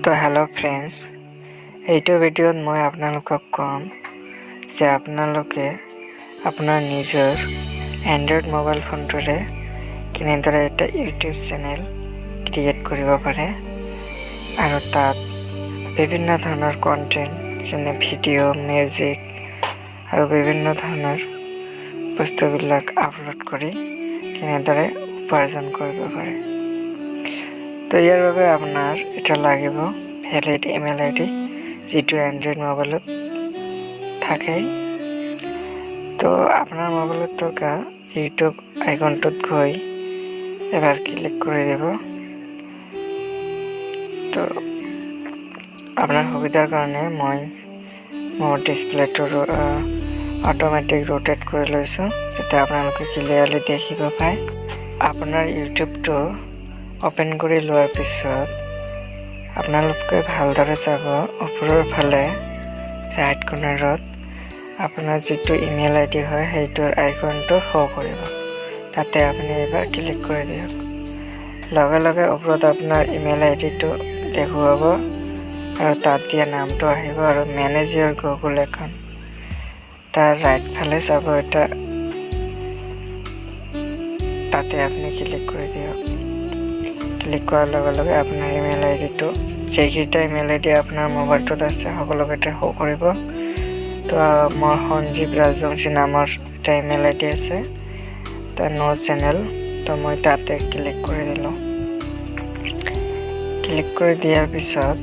তো hello' friends, এইটো ভিডিঅ'ত মই আপোনালোকক ক'ম যে আপোনালোকে আপোনাৰ নিজৰ এণ্ড্ৰইড মোবাইল ফোনটোৰে কেনেদৰে এটা ইউটিউব চেনেল ক্ৰিয়েট কৰিব পাৰে আৰু তাত বিভিন্ন ধৰণৰ কণ্টেণ্ট যেনে ভিডিঅ', মিউজিক আৰু বিভিন্ন ধৰণৰ বস্তুবিলাক আপলোড কৰি কেনেদৰে উপাৰ্জন কৰিব পাৰে। তো ইয়াৰ বাবে আপোনাৰ এটা লাগিব ভেলিড ইমেইল আইডি, যিটো এণ্ড্ৰইড মোবাইলত থাকে। তো আপোনাৰ মোবাইলত থকা ইউটিউব আইকনটোত গৈ এবাৰ ক্লিক কৰি দিব। তো আপোনাৰ সুবিধাৰ কাৰণে মই মোৰ ডিছপ্লেটো অট'মেটিক ৰোটেট কৰি লৈছোঁ, যাতে আপোনালোকে ক্লিয়াৰলি দেখিব পায়। আপোনাৰ ইউটিউবটো অপেন কৰি লোৱাৰ পিছত আপোনালোকে ভালদৰে চাব, ওপৰৰ ফালে ৰাইট কৰ্নাৰত আপোনাৰ যিটো ইমেইল আইডি হয় সেইটোৰ আইকনটো শ্ব' কৰিব। তাতে আপুনি এবাৰ ক্লিক কৰি দিয়ক। লগে লগে ওপৰত আপোনাৰ ইমেইল আইডিটো দেখুৱাব আৰু তাত দিয়া নামটো আহিব আৰু মেনেজ ইয়ৰ গুগল একাউণ্ট, তাৰ ৰাইট ফালে চাব এটা, তাতে আপুনি ক্লিক কৰি দিয়ক। ক্লিক কৰাৰ লগে লগে আপোনাৰ ইমেইল আইডিটো, যিকেইটা ইমেইল আইডি আপোনাৰ মোবাইলটোত আছে সকলোকেইটা শ্ব' কৰিব। তো মোৰ সঞ্জীৱ ৰাজবংশী নামৰ এটা ইমেইল আইডি আছে, তাৰ নো চেনেল। তো মই তাতে ক্লিক কৰি দিলোঁ। ক্লিক কৰি দিয়াৰ পিছত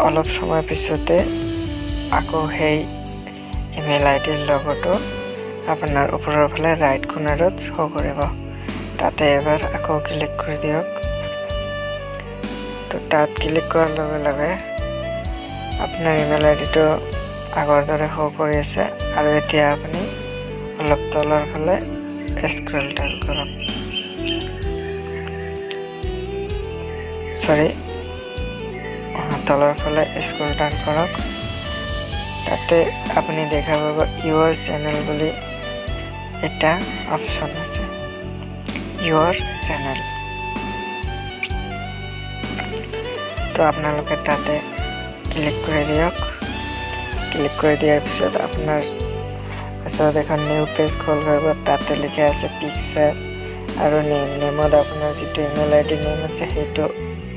অলপ সময় পিছতে আকৌ সেই ইমেইল আইডিৰ লগতো আপোনাৰ ওপৰৰ ফালে ৰাইট কৰ্নাৰত শ্ব' কৰিব। তাতে এবাৰ আকৌ ক্লিক কৰি দিয়ক। তো তাত ক্লিক কৰাৰ লগে লগে আপোনাৰ ইমেইল আইডিটো আগৰ দৰে শ্ব' কৰি আছে আৰু এতিয়া আপুনি অলপ তলৰ ফালে স্ক্ৰল ডাউন কৰক। তলৰ ফালে স্ক্ৰল ডাউন কৰক। তাতে আপুনি দেখা পাব ইউৰ চেনেল বুলি এটা অপশ্যন আছে, ইউৰ চেনেল। তো আপোনালোকে তাতে ক্লিক কৰি দিয়ক। ক্লিক কৰি দিয়াৰ পিছত আপোনাৰ ওচৰত এখন নিউ পেজ খোল খাব। তাতে লিখা আছে পিকচাৰ আৰু নেমত আপোনাৰ যিটো ইমেইল আইডি নেম আছে সেইটো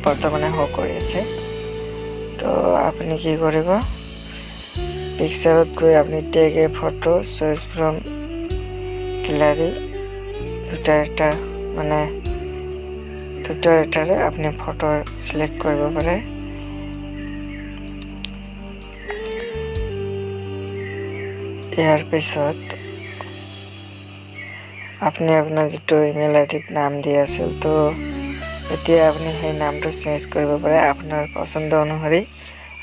বৰ্তমানে শ্ব' কৰি আছে। তো আপুনি কি কৰিব, পিকচাৰত গৈ আপুনি tag A photo choice from gallery, দুটা এটাৰে আপুনি ফটো চিলেক্ট কৰিব পাৰে। ইয়াৰ পিছত আপুনি আপোনাৰ যিটো ইমেইল আইডিত নাম দি আছিল, তো এতিয়া আপুনি সেই নামটো চেঞ্জ কৰিব পাৰে। আপোনাৰ পচন্দ অনুসৰি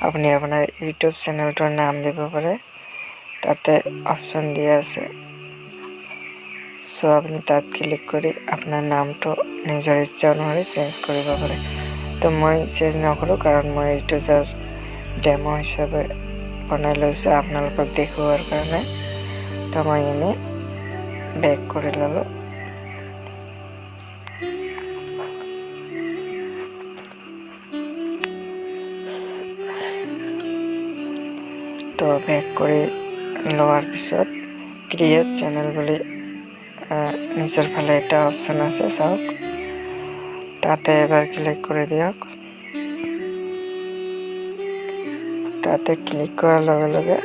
আপুনি আপোনাৰ ইউটিউব চেনেলটোৰ নাম দিব পাৰে, তাতে অপশ্যন দিয়া আছে। চ' আপুনি তাত ক্লিক কৰি আপোনাৰ নামটো নিজৰ ইচ্ছা অনুসৰি চেঞ্জ কৰিব পাৰে। তো মই চেঞ্জ নকৰোঁ, কাৰণ মই এইটো জাষ্ট ডেমো হিচাপে বনাই লৈছোঁ আপোনালোকক দেখুওৱাৰ কাৰণে। তো মই এনেই বেক কৰি ল'লোঁ। তো বেক কৰি লোৱাৰ পিছত ক্ৰিয়েট চেনেল বুলি নিজৰ ফালে এটা অপশ্যন আছে, চাওক। তাতে এবাৰ ক্লিক কৰি দিয়ক। তাতে ক্লিক কৰাৰ লগে লগে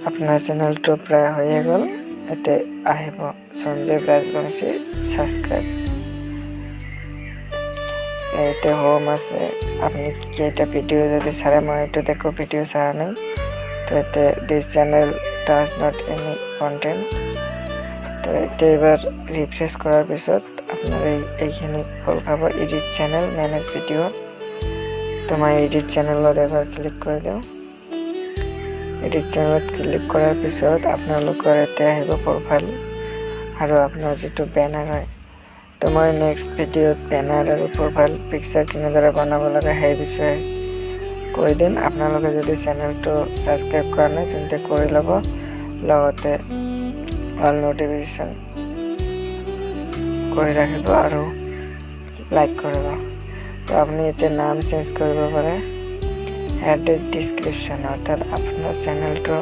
আপোনাৰ চেনেলটো প্ৰায় হৈয়ে গ'ল। ইয়াতে আহিব সঞ্জীৱ ৰাজবংশী ছাবস্ক্ৰাইব। এইটো হোম আছে, আপনি কেইটা ভিডিও যদি চায়, মই এইটো দেখো ভিডিও চাৰা নাই। তো এতে this channel does not any content. তো এটা এবার রিফ্রেশ করার পিছত আপনার এইখানে খোল খাব এডিট চ্যানেল ম্যানেজ ভিডিও। তো মই এডিট চ্যানেলত এবাৰ ক্লিক কৰি দিওঁ। এডিট চ্যানেলত ক্লিক কৰাৰ পিছত আপোনালোকৰ ইয়াতে আহিব প্ৰফাইল আৰু আপোনাৰ যিটো বেনাৰ হয়। তো মই নেক্সট ভিডিঅ'ত বেনাৰ আৰু প্ৰফাইল পিকচাৰ কেনেদৰে বনাব লাগে সেই বিষয়ে কৈ দিম। আপোনালোকে যদি চেনেলটো ছাবস্ক্ৰাইব কৰা নাই তেন্তে কৰি ল'ব, লগতে অল নটিফিকেশ্যন কৰি ৰাখিব আৰু লাইক কৰিব। তো আপুনি এতিয়া নাম চেঞ্জ কৰিব পাৰে, এড ডিছক্ৰিপশ্যন, অৰ্থাৎ আপোনাৰ চেনেলটো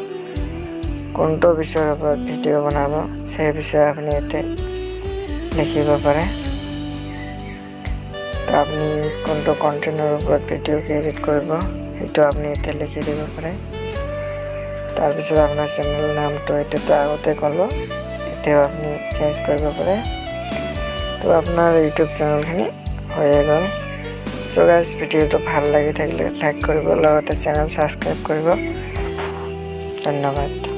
কোনটো বিষয়ৰ ওপৰত ভিডিঅ' বনাব সেই বিষয়ে আপুনি ইয়াতে লিখিব পাৰে। তো আপুনি কোনটো কণ্টেণ্টৰ ওপৰত ভিডিঅ' ক্ৰিয়েট কৰিব সেইটো আপুনি ইয়াতে লিখি দিব পাৰে। তাৰপিছত আপোনাৰ চেনেল নামটো এইটোতো আগতে ক'লো, এতিয়াও আপুনি চেঞ্জ কৰিব পাৰে। তো আপোনাৰ ইউটিউব চেনেলখিনি হৈয়ে গ'ল। চ' গাইজ, ভিডিঅ'টো ভাল লাগি থাকিলে লাইক কৰিব, লগতে চেনেল ছাবস্ক্ৰাইব কৰিব। ধন্যবাদ।